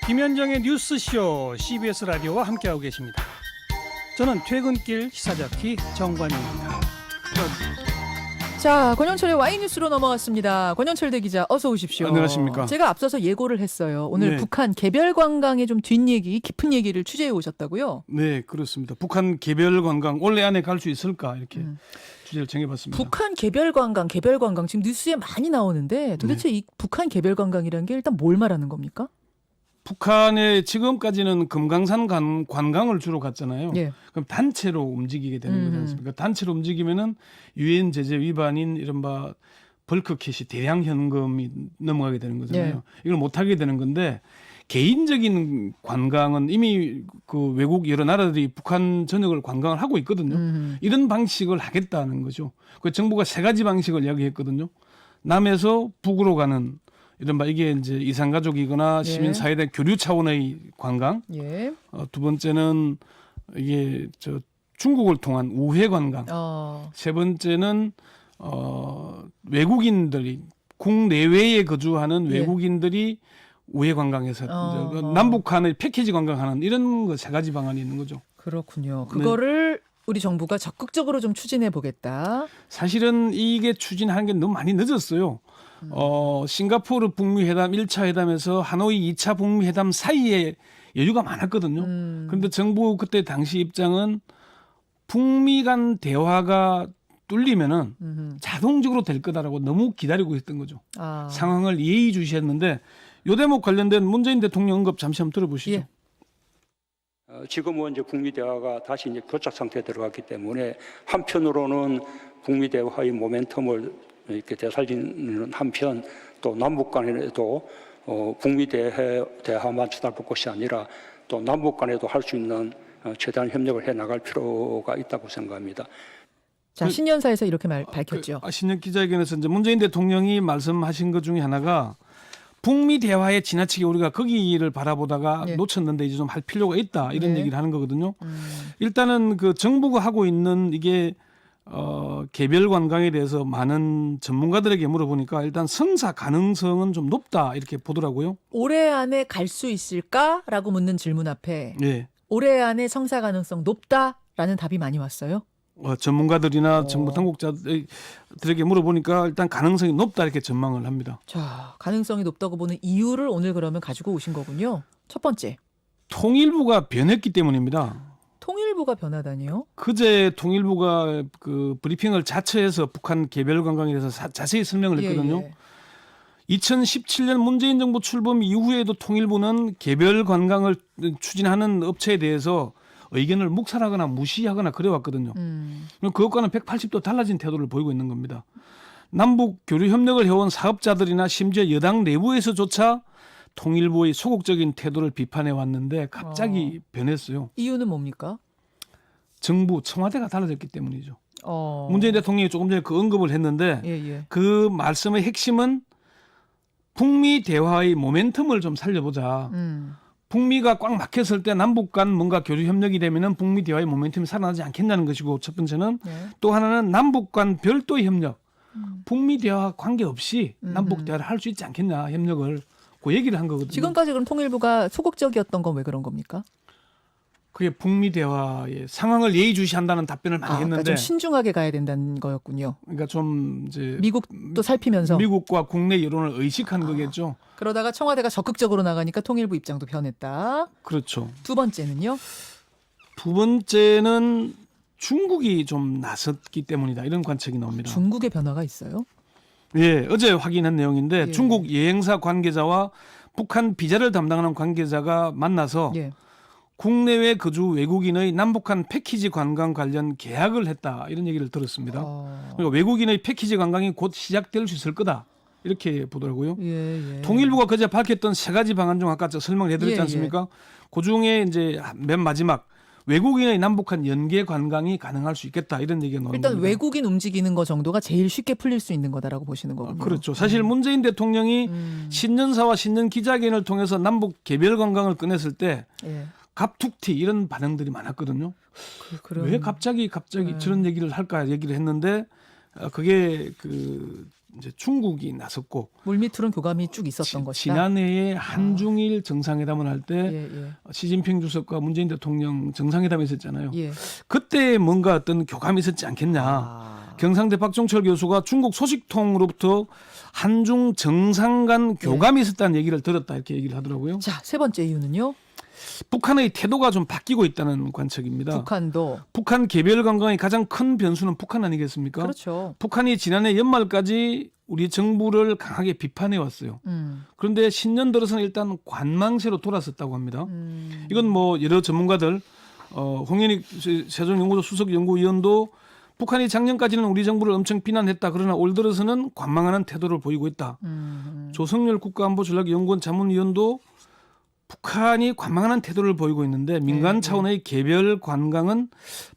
김현정의 뉴스쇼 CBS 라디오와 함께하고 계십니다. 저는 퇴근길 시사자키 정관용입니다. 자, 권영철의 와이뉴스로 넘어갔습니다. 권영철 대기자 어서 오십시오. 안녕하십니까. 제가 앞서서 예고를 했어요. 오늘 네. 북한 개별 관광의 좀 뒷얘기, 깊은 얘기를 취재해 오셨다고요? 네, 그렇습니다. 북한 개별 관광 올해 안에 갈 수 있을까 이렇게 주제를 정해봤습니다. 북한 개별 관광 지금 뉴스에 많이 나오는데 도대체 이 북한 개별 관광이라는 게 일단 뭘 말하는 겁니까? 북한에 지금까지는 금강산 관광을 주로 갔잖아요. 예. 그럼 단체로 움직이게 되는 거지 않습니까? 단체로 움직이면은 유엔 제재 위반인 이른바 벌크 캐시 대량 현금이 넘어가게 되는 거잖아요. 예. 이걸 못 하게 되는 건데 개인적인 관광은 이미 그 외국 여러 나라들이 북한 전역을 관광을 하고 있거든요. 이런 방식을 하겠다는 거죠. 그 정부가 세 가지 방식을 이야기했거든요. 남에서 북으로 가는 이른바 이게 이제 이산가족이거나 시민사회대 교류 차원의 관광. 예. 두 번째는 이게 저 중국을 통한 우회 관광. 세 번째는 외국인들이 국내외에 거주하는 외국인들이 우회 관광에서 남북한의 패키지 관광하는 이런 거 세 가지 방안이 있는 거죠. 그렇군요. 그거를 우리 정부가 적극적으로 좀 추진해 보겠다. 사실은 이게 추진하는 게 너무 많이 늦었어요. 싱가포르 북미 회담 1차 회담에서 하노이 2차 북미 회담 사이에 여유가 많았거든요. 그런데 정부 그때 당시 입장은 북미 간 대화가 뚫리면은 자동적으로 될 거다라고 너무 기다리고 있던 거죠. 상황을 예의주시했는데 요 대목 관련된 문재인 대통령 언급 잠시 한번 들어보시죠. 예. 지금은 이제 북미 대화가 다시 이제 교착 상태에 들어갔기 때문에 한편으로는 북미 대화의 모멘텀을 이렇게 되살리는 한편 또 남북 간에도 북미 대화만 쳐다볼 것이 아니라 또 남북 간에도 할 수 있는 최대한 협력을 해 나갈 필요가 있다고 생각합니다. 자, 신년사에서 이렇게 밝혔죠. 신년 기자회견에서 이제 문재인 대통령이 말씀하신 것 중에 하나가 북미 대화에 지나치게 우리가 거기를 바라보다가 놓쳤는데 이제 좀 할 필요가 있다 이런 얘기를 하는 거거든요. 일단은 그 정부가 하고 있는 이게 개별 관광에 대해서 많은 전문가들에게 물어보니까 일단 성사 가능성은 좀 높다 이렇게 보더라고요. 올해 안에 갈 수 있을까라고 묻는 질문 앞에 예. 올해 안에 성사 가능성 높다라는 답이 많이 왔어요. 전문가들이나 정부 당국자들에게 물어보니까 일단 가능성이 높다 이렇게 전망을 합니다. 자, 가능성이 높다고 보는 이유를 오늘 그러면 가지고 오신 거군요. 첫 번째, 통일부가 변했기 때문입니다. 통일부가 변하다니요? 그제 통일부가 그 브리핑을 자처해서 북한 개별 관광에 대해서 자세히 설명을 했거든요. 2017년 문재인 정부 출범 이후에도 통일부는 개별 관광을 추진하는 업체에 대해서 의견을 묵살하거나 무시하거나 그래왔거든요. 그것과는 180도 달라진 태도를 보이고 있는 겁니다. 남북 교류 협력을 해온 사업자들이나 심지어 여당 내부에서조차 통일부의 소극적인 태도를 비판해 왔는데 갑자기 변했어요. 이유는 뭡니까? 정부 청와대가 달라졌기 때문이죠. 문재인 대통령이 조금 전에 그 언급을 했는데 그 말씀의 핵심은 북미 대화의 모멘텀을 좀 살려보자. 북미가 꽉 막혔을 때 남북 간 뭔가 교류 협력이 되면은 북미 대화의 모멘텀이 살아나지 않겠냐는 것이고 첫 번째는 또 하나는 남북 간 별도의 협력. 북미 대화 관계없이 남북 대화를 할 수 있지 않겠냐 협력을 그 얘기를 한 거거든요. 지금까지 그럼 통일부가 소극적이었던 건 왜 그런 겁니까? 그게 북미 대화의 상황을 예의주시한다는 답변을 많이 했는데 그러니까 좀 신중하게 가야 된다는 거였군요. 그러니까 좀 이제 미국도 살피면서 미국과 국내 여론을 의식한 거겠죠. 그러다가 청와대가 적극적으로 나가니까 통일부 입장도 변했다. 그렇죠. 두 번째는요? 두 번째는 중국이 좀 나섰기 때문이다. 이런 관측이 나옵니다. 중국의 변화가 있어요? 예, 어제 확인한 내용인데 중국 여행사 관계자와 북한 비자를 담당하는 관계자가 만나서 국내외 거주 외국인의 남북한 패키지 관광 관련 계약을 했다. 이런 얘기를 들었습니다. 그러니까 외국인의 패키지 관광이 곧 시작될 수 있을 거다. 이렇게 보더라고요. 통일부가 그제 밝혔던 세 가지 방안 중 아까 설명을 해드렸지 않습니까? 그중에 이제 맨 마지막 외국인의 남북한 연계 관광이 가능할 수 있겠다 이런 얘기가 나오는 일단 겁니다. 외국인 움직이는 거 정도가 제일 쉽게 풀릴 수 있는 거다라고 보시는 거군요. 그렇죠. 사실 문재인 대통령이 신년사와 신년 기자회견을 통해서 남북 개별 관광을 꺼냈을 때 갑툭튀 이런 반응들이 많았거든요. 왜 갑자기 저런 얘기를 할까 얘기를 했는데 그게 그 이제 중국이 나섰고 물밑으로는 교감이 쭉 있었던 것이다. 지난해에 한중일 정상회담을 할 때 예, 예. 시진핑 주석과 문재인 대통령 정상회담이 있었잖아요. 예. 그때 뭔가 어떤 교감이 있었지 않겠냐. 경상대 박종철 교수가 중국 소식통으로부터 한중 정상 간 교감이 있었다는 얘기를 들었다 이렇게 얘기를 하더라고요. 자, 세 번째 이유는요. 북한의 태도가 좀 바뀌고 있다는 관측입니다. 북한도. 북한 개별 관광의 가장 큰 변수는 북한 아니겠습니까? 그렇죠. 북한이 지난해 연말까지 우리 정부를 강하게 비판해 왔어요. 그런데 신년 들어서는 일단 관망세로 돌아섰다고 합니다. 이건 뭐 여러 전문가들 홍현익 세종연구소 수석연구위원도 북한이 작년까지는 우리 정부를 엄청 비난했다. 그러나 올 들어서는 관망하는 태도를 보이고 있다. 조성열 국가안보전략연구원 자문위원도 북한이 관망하는 태도를 보이고 있는데 민간 차원의 개별 관광은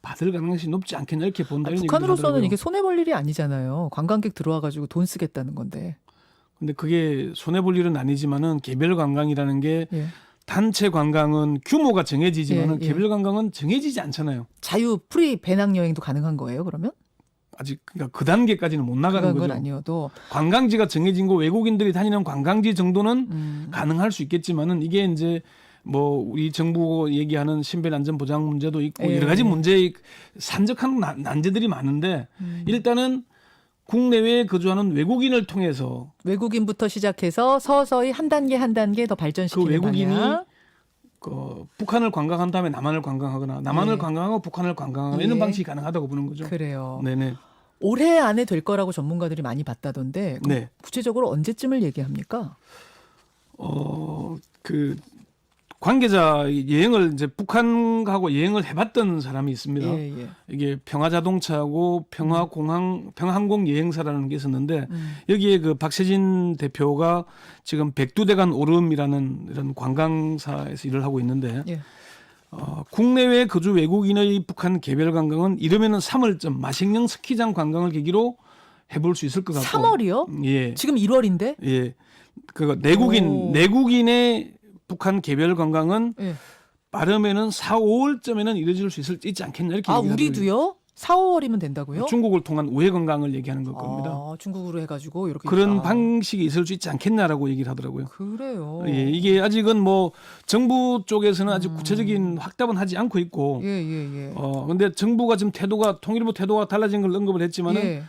받을 가능성이 높지 않겠냐 이렇게 본다. 이런 북한으로서는 이게 손해 볼 일이 아니잖아요. 관광객 들어와 가지고 돈 쓰겠다는 건데. 근데 그게 손해 볼 일은 아니지만은 개별 관광이라는 게 예. 단체 관광은 규모가 정해지지만은 예, 예. 개별 관광은 정해지지 않잖아요. 자유 프리 배낭 여행도 가능한 거예요, 그러면? 아직 그러니까 그 단계까지는 못 나가는 그건 거죠. 아니어도. 관광지가 정해진 거 외국인들이 다니는 관광지 정도는 가능할 수 있겠지만은 이게 이제 뭐 우리 정부 얘기하는 신변 안전 보장 문제도 있고 예, 여러 가지 예. 문제 산적한 난제들이 많은데 일단은 국내외에 거주하는 외국인을 통해서 외국인부터 시작해서 서서히 한 단계 한 단계 더 발전시키는 그 외국인이 방향. 북한을 관광한 다음에 남한을 관광하거나 남한을 예. 관광하고 북한을 관광하거나 예. 이런 방식이 가능하다고 보는 거죠. 그래요. 네네. 올해 안에 될 거라고 전문가들이 많이 봤다던데 그럼 네. 구체적으로 언제쯤을 얘기합니까? 그 관계자 여행을 이제 북한하고 여행을 해봤던 사람이 있습니다. 예, 예. 이게 평화자동차하고 평화항공 여행사라는 게 있었는데 여기에 그 박세진 대표가 지금 백두대간 오름이라는 이런 관광사에서 일을 하고 있는데 예. 국내외 거주 외국인의 북한 개별 관광은 이르면은 3월쯤 마식령 스키장 관광을 계기로 해볼 수 있을 것 같고 3월이요? 예. 지금 1월인데? 예. 그 오. 내국인의 북한 개별 관광은 예. 빠르면은 4, 5월쯤에는 이루어질 수 있지 않겠냐 이렇게 아, 얘기하더라고요. 우리도요? 4, 5월이면 된다고요? 중국을 통한 우회 관광을 얘기하는 걸 겁니다. 아, 중국으로 해가지고 이렇게 그런 있다. 방식이 있을 수 있지 않겠냐라고 얘기를 하더라고요. 그래요. 예, 이게 아직은 뭐 정부 쪽에서는 아직 구체적인 확답은 하지 않고 있고, 예. 근데 정부가 지금 통일부 태도가 달라진 걸 언급을 했지만은 예.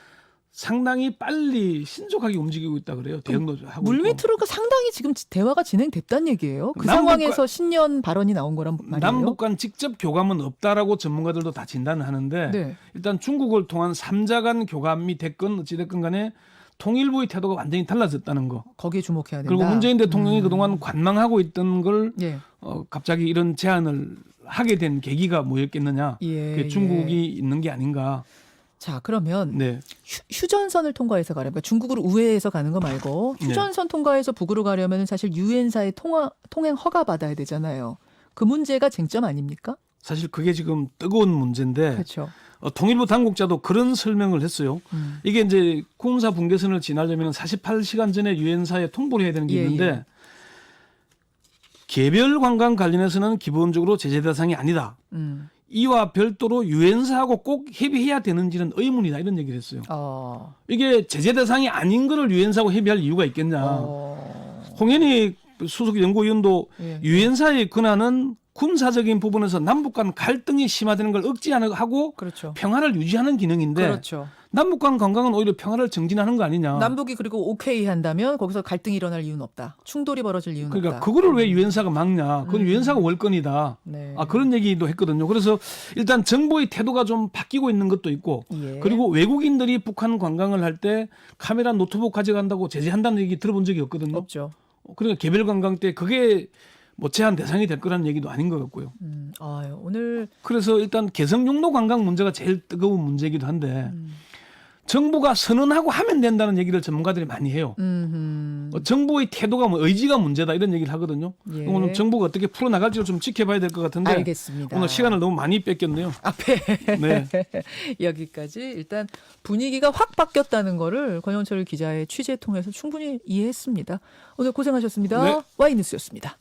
상당히 빨리 신속하게 움직이고 있다 그래요. 대응도 하고 물밑으로 상당히 지금 대화가 진행됐다는 얘기예요. 그 남북과- 상황에서 신년 발언이 나온 거란 있고 말이에요. 남북 간 직접 교감은 없다라고 전문가들도 다 진단을 하는데 네. 일단 중국을 통한 3자 간 교감이 됐건 어찌됐건 간에 통일부의 태도가 완전히 달라졌다는 거. 거기에 주목해야 된다. 그리고 문재인 대통령이 그동안 관망하고 있던 걸 예. 갑자기 이런 제안을 하게 된 계기가 뭐였겠느냐. 예, 그게 중국이 있는 게 아닌가. 자, 그러면 네. 휴전선을 통과해서 가려면 그러니까 중국으로 우회해서 가는 거 말고 휴전선 통과해서 북으로 가려면 사실 유엔사의 통행 허가 받아야 되잖아요. 그 문제가 쟁점 아닙니까? 사실 그게 지금 뜨거운 문제인데 그렇죠. 통일부 당국자도 그런 설명을 했어요. 이게 이제 군사 분계선을 지나려면 48시간 전에 유엔사에 통보를 해야 되는 게 예, 있는데 예. 개별 관광 관련해서는 기본적으로 제재 대상이 아니다. 이와 별도로 유엔사하고 꼭 협의해야 되는지는 의문이다 이런 얘기를 했어요. 이게 제재 대상이 아닌 거를 유엔사하고 협의할 이유가 있겠냐. 홍현희 수석 연구위원도 예. 유엔사의 권한은 군사적인 부분에서 남북 간 갈등이 심화되는 걸 억제하고 그렇죠. 평화를 유지하는 기능인데 그렇죠. 남북 간 관광은 오히려 평화를 정진하는 거 아니냐. 남북이 그리고 오케이 한다면 거기서 갈등이 일어날 이유는 없다. 충돌이 벌어질 이유는 그러니까 없다. 그거를 왜 유엔사가 막냐. 그건 유엔사가 월권이다. 네. 그런 얘기도 했거든요. 그래서 일단 정부의 태도가 좀 바뀌고 있는 것도 있고 예. 그리고 외국인들이 북한 관광을 할 때 카메라 노트북 가져간다고 제재한다는 얘기 들어본 적이 없거든요. 없죠. 그러니까 개별 관광 때 그게 뭐 제한 대상이 될 거라는 얘기도 아닌 것 같고요. 오늘 그래서 일단 개성 용도 관광 문제가 제일 뜨거운 문제이기도 한데 정부가 선언하고 하면 된다는 얘기를 전문가들이 많이 해요. 정부의 태도가 의지가 문제다 이런 얘기를 하거든요. 예. 오늘 정부가 어떻게 풀어나갈지를 좀 지켜봐야 될 것 같은데 알겠습니다. 오늘 시간을 너무 많이 뺏겼네요. 앞에 네. 여기까지 일단 분위기가 확 바뀌었다는 거를 권영철 기자의 취재 통해서 충분히 이해했습니다. 오늘 고생하셨습니다. 네. Y뉴스였습니다.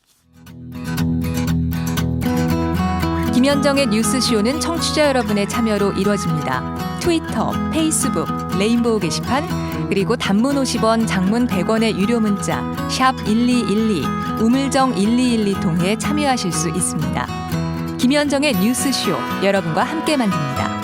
김현정의 뉴스쇼는 청취자 여러분의 참여로 이루어집니다. 트위터, 페이스북, 레인보우 게시판, 그리고 단문 50원, 장문 100원의 유료 문자 샵 1212, 우물정 1212 통해 참여하실 수 있습니다. 김현정의 뉴스쇼, 여러분과 함께 만듭니다.